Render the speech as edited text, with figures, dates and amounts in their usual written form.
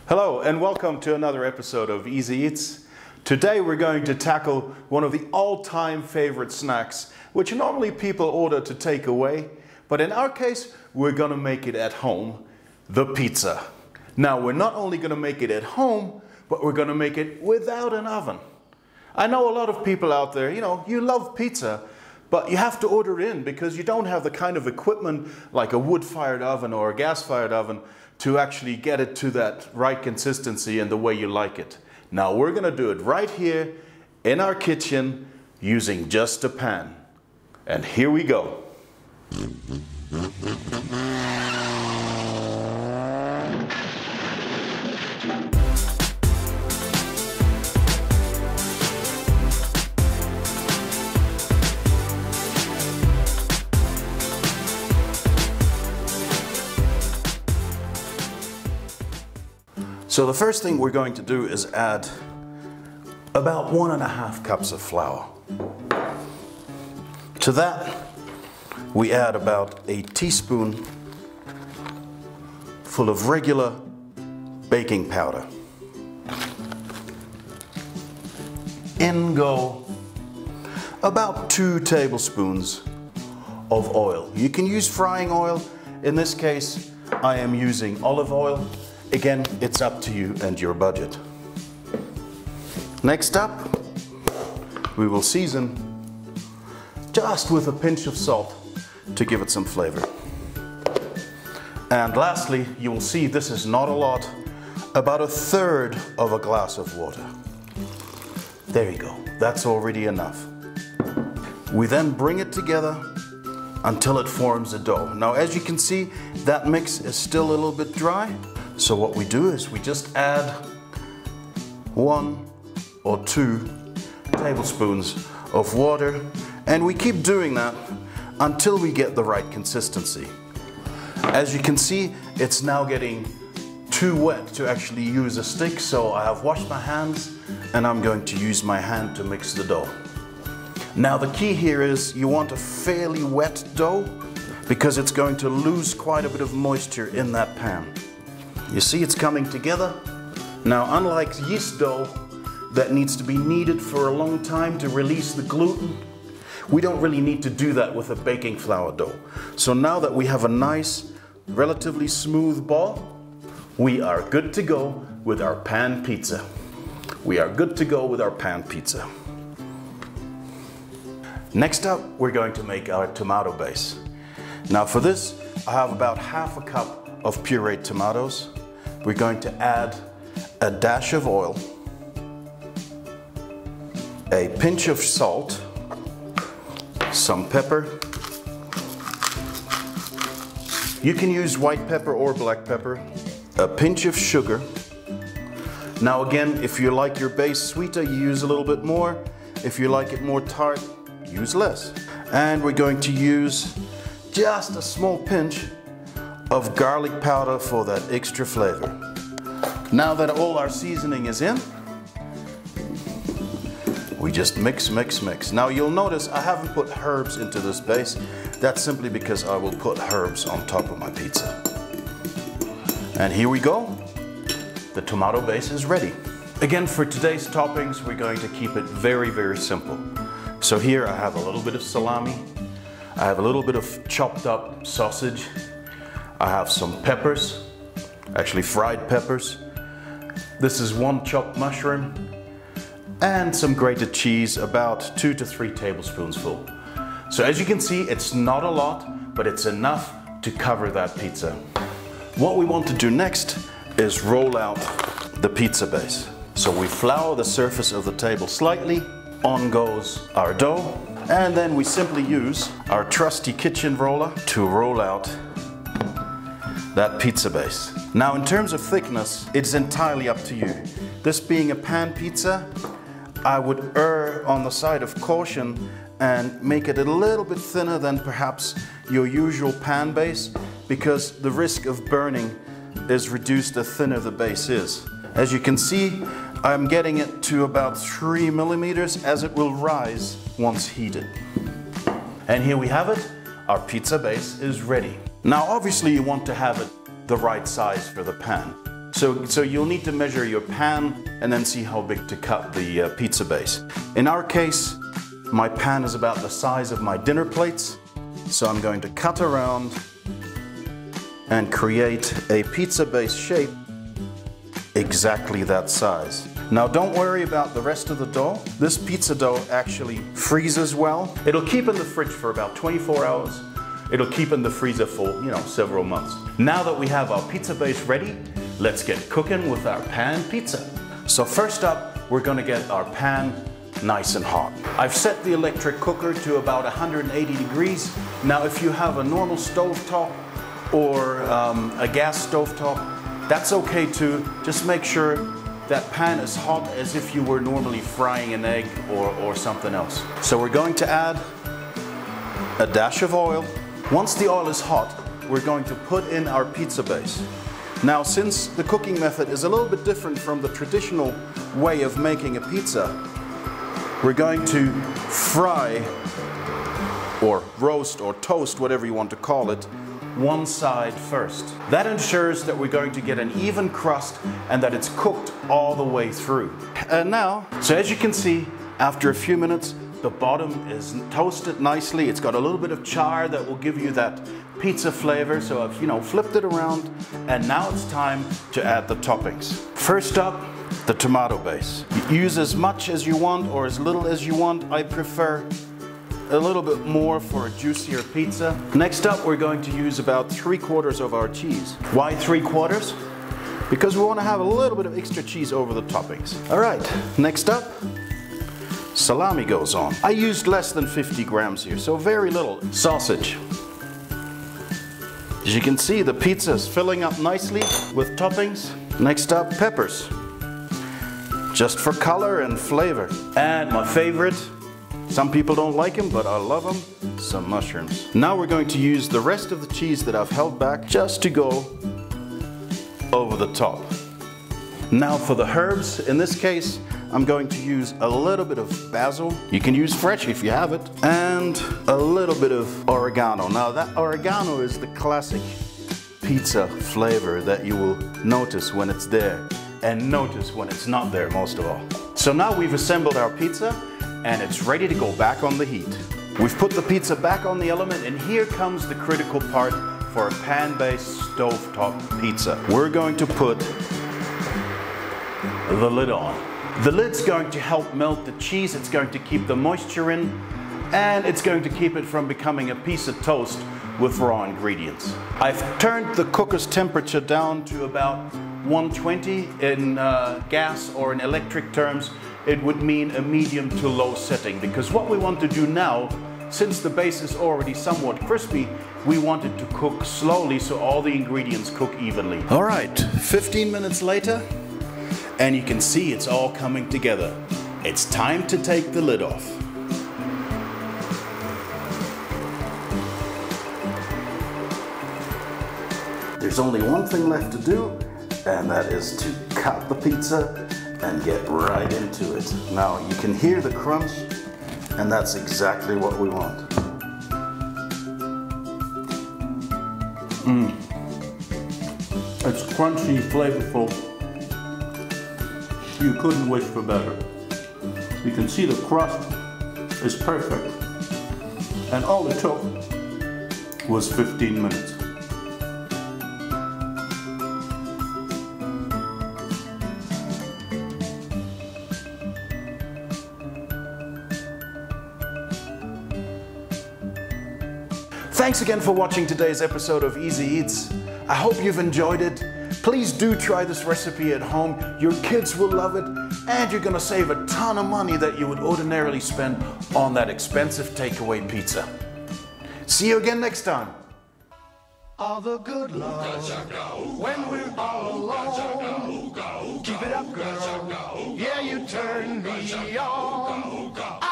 Hello and welcome to another episode of Easy Eats. Today we're going to tackle one of the all-time favorite snacks, which normally people order to take away, but in our case we're going to make it at home, the pizza. Now we're not only going to make it at home, but we're going to make it without an oven. I know a lot of people out there, you love pizza, but you have to order it in because you don't have the kind of equipment like a wood-fired oven or a gas-fired oven to actually get it to that right consistency and the way you like it. Now we're going to do it right here in our kitchen using just a pan. And here we go. So the first thing we're going to do is add about 1.5 cups of flour. To that, we add about a teaspoon full of regular baking powder. In go about 2 tablespoons of oil. You can use frying oil. In this case, I am using olive oil. Again, it's up to you and your budget. Next up, we will season just with a pinch of salt to give it some flavor. And lastly, you will see this is not a lot, about 1/3 of a glass of water. There you go, that's already enough. We then bring it together until it forms a dough. Now, as you can see, that mix is still a little bit dry. So what we do is we just add 1 or 2 tablespoons of water, and we keep doing that until we get the right consistency. As you can see, it's now getting too wet to actually use a stick, so I have washed my hands and I'm going to use my hand to mix the dough. Now the key here is you want a fairly wet dough because it's going to lose quite a bit of moisture in that pan. You see it's coming together. Now, unlike yeast dough that needs to be kneaded for a long time to release the gluten, we don't really need to do that with a baking flour dough. So now that we have a nice, relatively smooth ball, we are good to go with our pan pizza. We are good to go with our pan pizza. Next up, we're going to make our tomato base. Now for this, I have about 1/2 cup of pureed tomatoes. We're going to add a dash of oil, a pinch of salt, some pepper. You can use white pepper or black pepper, a pinch of sugar. Now again, if you like your base sweeter, you use a little bit more. If you like it more tart, use less. And we're going to use just a small pinch of garlic powder for that extra flavor. Now that all our seasoning is in, we just mix, mix, mix. Now you'll notice I haven't put herbs into this base. That's simply because I will put herbs on top of my pizza. And here we go. The tomato base is ready. Again, for today's toppings, we're going to keep it very, very simple. So here I have a little bit of salami. I have a little bit of chopped up sausage. I have some peppers, actually fried peppers. This is 1 chopped mushroom and some grated cheese, about 2 to 3 tablespoons full. So as you can see, it's not a lot, but it's enough to cover that pizza. What we want to do next is roll out the pizza base. So we flour the surface of the table slightly, on goes our dough, and then we simply use our trusty kitchen roller to roll out that pizza base. Now in terms of thickness, it's entirely up to you. This being a pan pizza, I would err on the side of caution and make it a little bit thinner than perhaps your usual pan base, because the risk of burning is reduced the thinner the base is. As you can see, I'm getting it to about 3 millimeters as it will rise once heated. And here we have it. Our pizza base is ready. Now obviously you want to have it the right size for the pan. So you'll need to measure your pan and then see how big to cut the pizza base. In our case, my pan is about the size of my dinner plates. So I'm going to cut around and create a pizza base shape exactly that size. Now don't worry about the rest of the dough. This pizza dough actually freezes well. It'll keep in the fridge for about 24 hours. It'll keep in the freezer for, several months. Now that we have our pizza base ready, let's get cooking with our pan pizza. So first up, we're gonna get our pan nice and hot. I've set the electric cooker to about 180 degrees. Now if you have a normal stovetop or a gas stovetop, that's okay too. Just make sure that pan is hot as if you were normally frying an egg or something else. So we're going to add a dash of oil. Once the oil is hot, we're going to put in our pizza base. Now, since the cooking method is a little bit different from the traditional way of making a pizza, we're going to fry or roast or toast, whatever you want to call it, one side first. That ensures that we're going to get an even crust and that it's cooked all the way through. And now, so as you can see, after a few minutes, the bottom is toasted nicely. It's got a little bit of char that will give you that pizza flavor. So I've, flipped it around, and now it's time to add the toppings. First up, the tomato base. You use as much as you want or as little as you want. I prefer a little bit more for a juicier pizza. Next up, we're going to use about 3/4 of our cheese. Why 3/4? Because we want to have a little bit of extra cheese over the toppings. All right, next up, salami goes on. I used less than 50 grams here, so very little. Sausage. As you can see, the pizza is filling up nicely with toppings. Next up, peppers. Just for color and flavor. And my favorite, some people don't like them, but I love them, some mushrooms. Now we're going to use the rest of the cheese that I've held back just to go over the top. Now for the herbs, in this case, I'm going to use a little bit of basil. You can use fresh if you have it. And a little bit of oregano. Now that oregano is the classic pizza flavor that you will notice when it's there and notice when it's not there most of all. So now we've assembled our pizza and it's ready to go back on the heat. We've put the pizza back on the element, and here comes the critical part for a pan-based stovetop pizza. We're going to put the lid on. The lid's going to help melt the cheese, it's going to keep the moisture in, and it's going to keep it from becoming a piece of toast with raw ingredients. I've turned the cooker's temperature down to about 120 in gas, or in electric terms, it would mean a medium to low setting, because what we want to do now, since the base is already somewhat crispy, we want it to cook slowly so all the ingredients cook evenly. All right, 15 minutes later, and you can see it's all coming together. It's time to take the lid off. There's only one thing left to do, and that is to cut the pizza and get right into it. Now you can hear the crunch, and that's exactly what we want. It's crunchy, flavorful. You couldn't wish for better. You can see the crust is perfect. And all it took was 15 minutes. Thanks again for watching today's episode of Easy Eats. I hope you've enjoyed it. Please do try this recipe at home. Your kids will love it, and you're gonna save a ton of money that you would ordinarily spend on that expensive takeaway pizza. See you again next time. All the good love when we're all alone. Keep it up, girl. Yeah, you turn me on.